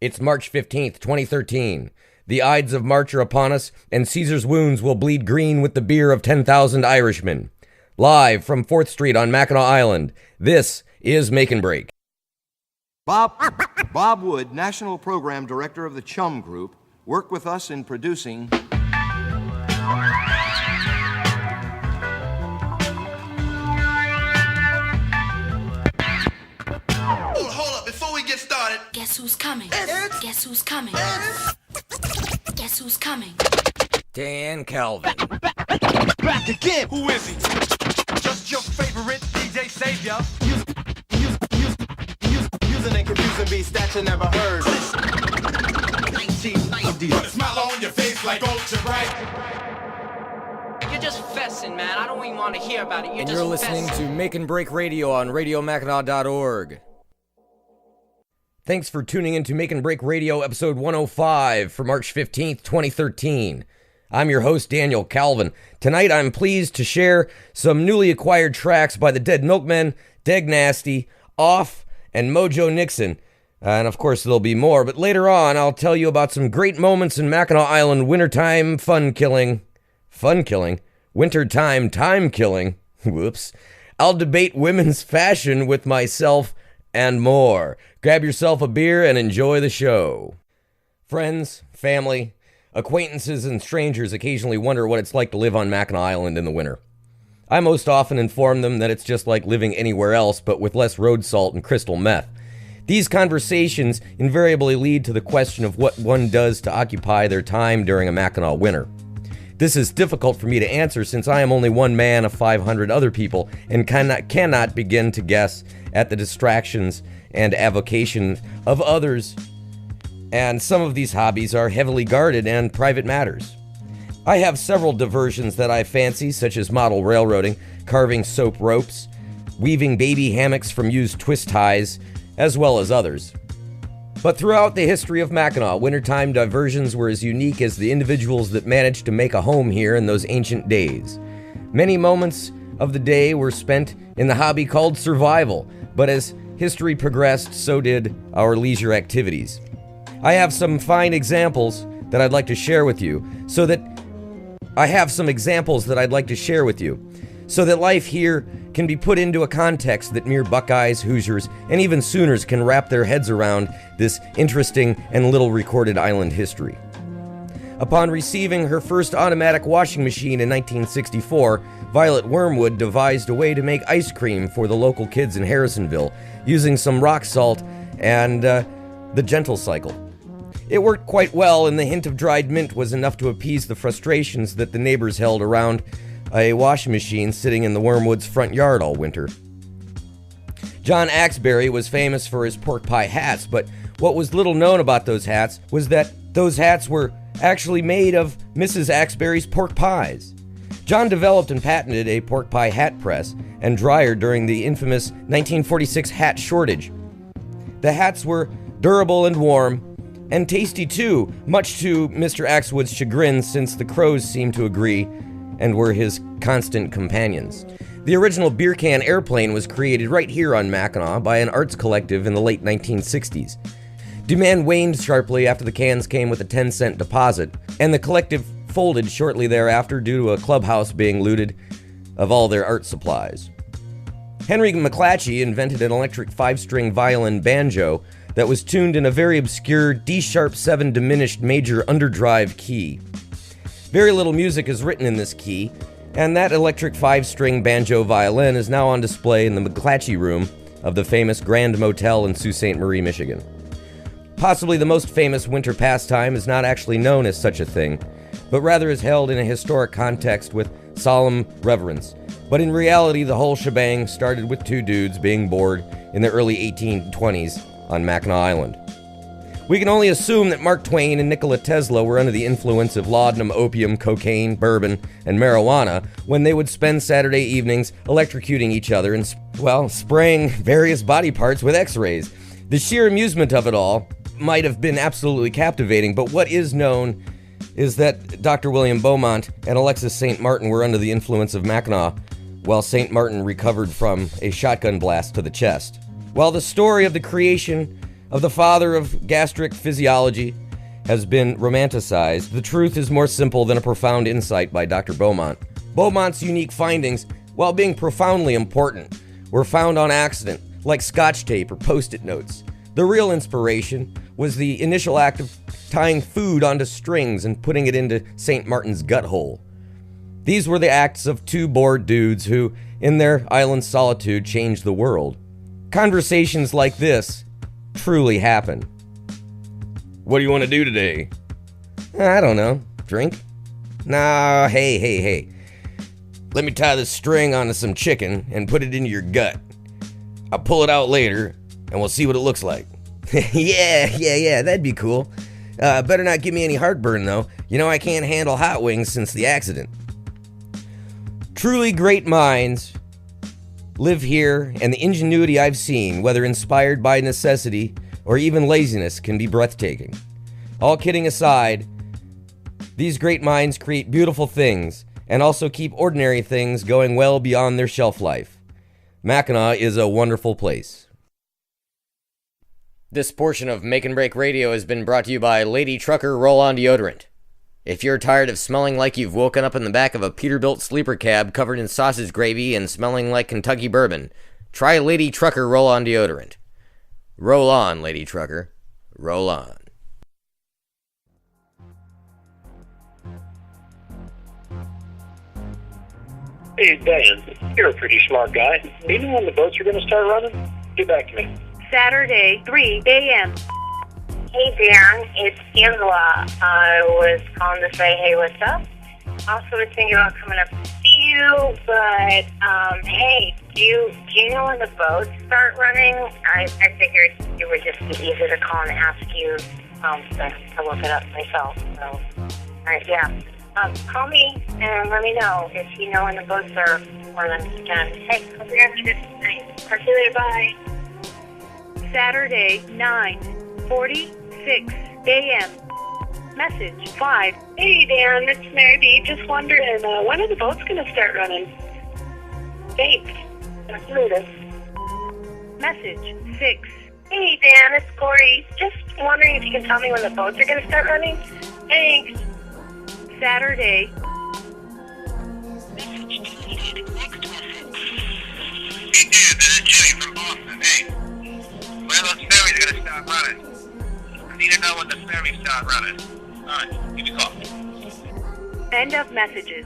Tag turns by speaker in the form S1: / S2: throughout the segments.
S1: It's March 15th, 2013. The Ides of March are upon us, and Caesar's wounds will bleed green with the beer of 10,000 Irishmen. Live from 4th Street on Mackinac Island, this is Make and Break.
S2: Bob Wood, National Program Director of the Chum Group, worked with us in producing...
S3: Hold up, before we get started...
S4: Guess who's coming? Guess who's coming? Guess who's coming?
S1: Dan Calvin.
S3: Back again! Who is he? Just your favorite DJ Savior. Using and confusing beats that you never heard. 1990. Put a smile on your face like Ultra Bright.
S5: You're just fessing, man. I don't even want to hear about it.
S1: You're listening to Make and Break Radio on RadioMackinac.org. Thanks for tuning in to Make and Break Radio, episode 105 for March 15th, 2013. I'm your host, Daniel Calvin. Tonight, I'm pleased to share some newly acquired tracks by the Dead Milkmen, Deg Nasty, Off, and Mojo Nixon. And of course, there'll be more, but later on, I'll tell you about some great moments in Mackinac Island wintertime wintertime time killing. Whoops. I'll debate women's fashion with myself and more. Grab yourself a beer and enjoy the show. Friends, family, acquaintances, and strangers occasionally wonder what it's like to live on Mackinac Island in the winter. I most often inform them that it's just like living anywhere else, but with less road salt and crystal meth. These conversations invariably lead to the question of what one does to occupy their time during a Mackinac winter. This is difficult for me to answer since I am only one man of 500 other people and cannot begin to guess at the distractions and avocation of others. And some of these hobbies are heavily guarded and private matters. I have several diversions that I fancy, such as model railroading, carving soap ropes, weaving baby hammocks from used twist ties, as well as others. But throughout the history of Mackinac, wintertime diversions were as unique as the individuals that managed to make a home here in those ancient days. Many moments of the day were spent in the hobby called survival, but as history progressed, so did our leisure activities. I have some fine examples that I'd like to share with you, so that life here can be put into a context that mere Buckeyes, Hoosiers, and even Sooners can wrap their heads around this interesting and little recorded island history. Upon receiving her first automatic washing machine in 1964, Violet Wormwood devised a way to make ice cream for the local kids in Harrisonville, using some rock salt and the Gentle Cycle. It worked quite well, and the hint of dried mint was enough to appease the frustrations that the neighbors held around a washing machine sitting in the Wormwood's front yard all winter. John Axberry was famous for his pork pie hats, but what was little known about those hats was that those hats were actually made of Mrs. Axberry's pork pies. John developed and patented a pork pie hat press and dryer during the infamous 1946 hat shortage. The hats were durable and warm, and tasty too, much to Mr. Axwood's chagrin, since the crows seemed to agree and were his constant companions. The original beer can airplane was created right here on Mackinac by an arts collective in the late 1960s. Demand waned sharply after the cans came with a 10-cent deposit, and the collective folded shortly thereafter due to a clubhouse being looted of all their art supplies. Henry McClatchy invented an electric 5-string violin banjo that was tuned in a very obscure D-sharp 7 diminished major underdrive key. Very little music is written in this key, and that electric 5-string banjo violin is now on display in the McClatchy Room of the famous Grand Motel in Sault Ste. Marie, Michigan. Possibly the most famous winter pastime is not actually known as such a thing, but rather is held in a historic context with solemn reverence. But in reality, the whole shebang started with two dudes being bored in the early 1820s on Mackinac Island. We can only assume that Mark Twain and Nikola Tesla were under the influence of laudanum, opium, cocaine, bourbon, and marijuana when they would spend Saturday evenings electrocuting each other and, spraying various body parts with x-rays. The sheer amusement of it all might have been absolutely captivating, but what is known is that Dr. William Beaumont and Alexis St. Martin were under the influence of Mackinac, while St. Martin recovered from a shotgun blast to the chest. While the story of the creation of the father of gastric physiology has been romanticized, the truth is more simple than a profound insight by Dr. Beaumont. Beaumont's unique findings, while being profoundly important, were found on accident, like scotch tape or post-it notes. The real inspiration was the initial act of tying food onto strings and putting it into St. Martin's gut hole. These were the acts of two bored dudes who, in their island solitude, changed the world. Conversations like this truly happen. What do you want to do today? I don't know. Drink? Nah, hey. Let me tie this string onto some chicken and put it into your gut. I'll pull it out later and we'll see what it looks like. Yeah, that'd be cool. Better not give me any heartburn though. You know I can't handle hot wings since the accident. Truly great minds live here, and the ingenuity I've seen, whether inspired by necessity or even laziness, can be breathtaking. All kidding aside, these great minds create beautiful things and also keep ordinary things going well beyond their shelf life. Mackinac is a wonderful place. This portion of Make and Break Radio has been brought to you by Lady Trucker Roll-On Deodorant. If you're tired of smelling like you've woken up in the back of a Peterbilt sleeper cab covered in sausage gravy and smelling like Kentucky bourbon, try Lady Trucker Roll-On Deodorant. Roll on, Lady Trucker. Roll on.
S6: Hey, Dan, you're a pretty smart guy. Do you know when the boats are going to start running? Get back to me.
S7: Saturday, 3 a.m.
S8: Hey, Dan, it's Angela. I was calling to say, hey, what's up? Also was thinking about coming up to see you, but, hey, do you know when the boats start running? I figured it would just be easier to call and ask you to look it up myself. So, all right, yeah. Call me and let me know if you know when the boats are running again. Hey, hope you're having a good night. Talk to you later, bye.
S7: Saturday, 9:46 a.m. Message 5.
S8: Hey, Dan, it's Mary B. Just wondering, when are the boats going to start running? Thanks. Talk to you later.
S7: Message 6.
S8: Hey, Dan, it's Corey. Just wondering if you can tell me when the boats are going to start running. Thanks.
S7: Saturday.
S8: Message deleted. Next message.
S9: Hey, Dan, this is Jimmy from Boston. Hey, when are those ferries going to start running? I need to know when the ferries start running. All right, give me a call.
S7: End of messages.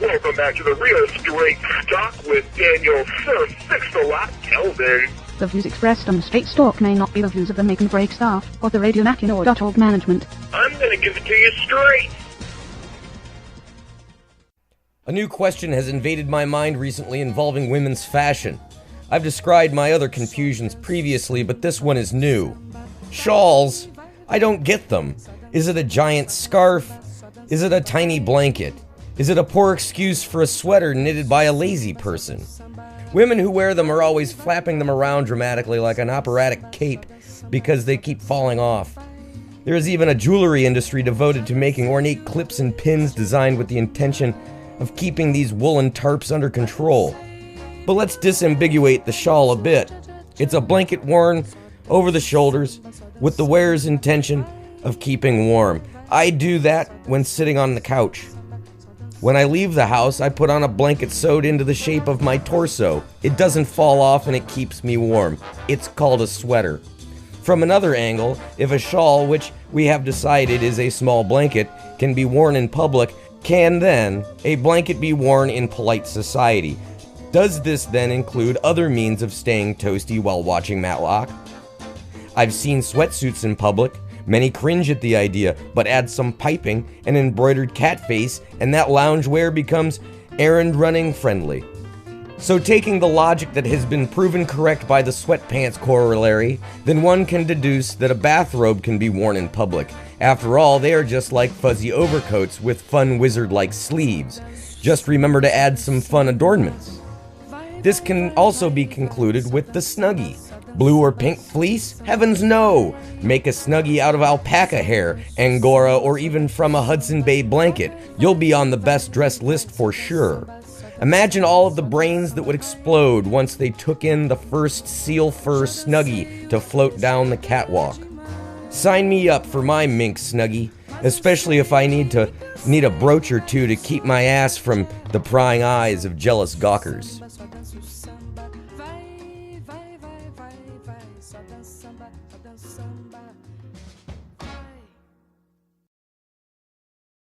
S6: Welcome back to the Real Straight Stock with Daniel Sir Six-a-Lot Kelvin.
S10: The views expressed on the Straight Stock may not be the views of the Make and Break staff or the Radio Mackinac.org management.
S6: I'm going to give it to you straight.
S1: A new question has invaded my mind recently involving women's fashion. I've described my other confusions previously, but this one is new. Shawls. I don't get them. Is it a giant scarf? Is it a tiny blanket? Is it a poor excuse for a sweater knitted by a lazy person? Women who wear them are always flapping them around dramatically like an operatic cape because they keep falling off. There is even a jewelry industry devoted to making ornate clips and pins designed with the intention of keeping these woolen tarps under control. But let's disambiguate the shawl a bit. It's a blanket worn over the shoulders with the wearer's intention of keeping warm. I do that when sitting on the couch. When I leave the house, I put on a blanket sewed into the shape of my torso. It doesn't fall off and it keeps me warm. It's called a sweater. From another angle, if a shawl, which we have decided is a small blanket, can be worn in public, can then a blanket be worn in polite society? Does this then include other means of staying toasty while watching Matlock? I've seen sweatsuits in public. Many cringe at the idea, but add some piping and embroidered cat face, and that loungewear becomes errand-running friendly. So taking the logic that has been proven correct by the sweatpants corollary, then one can deduce that a bathrobe can be worn in public. After all, they are just like fuzzy overcoats with fun wizard-like sleeves. Just remember to add some fun adornments. This can also be concluded with the Snuggie. Blue or pink fleece? Heavens no! Make a Snuggie out of alpaca hair, Angora, or even from a Hudson Bay blanket. You'll be on the best dressed list for sure. Imagine all of the brains that would explode once they took in the first seal fur Snuggie to float down the catwalk. Sign me up for my mink Snuggie, especially if I need a brooch or two to keep my ass from the prying eyes of jealous gawkers.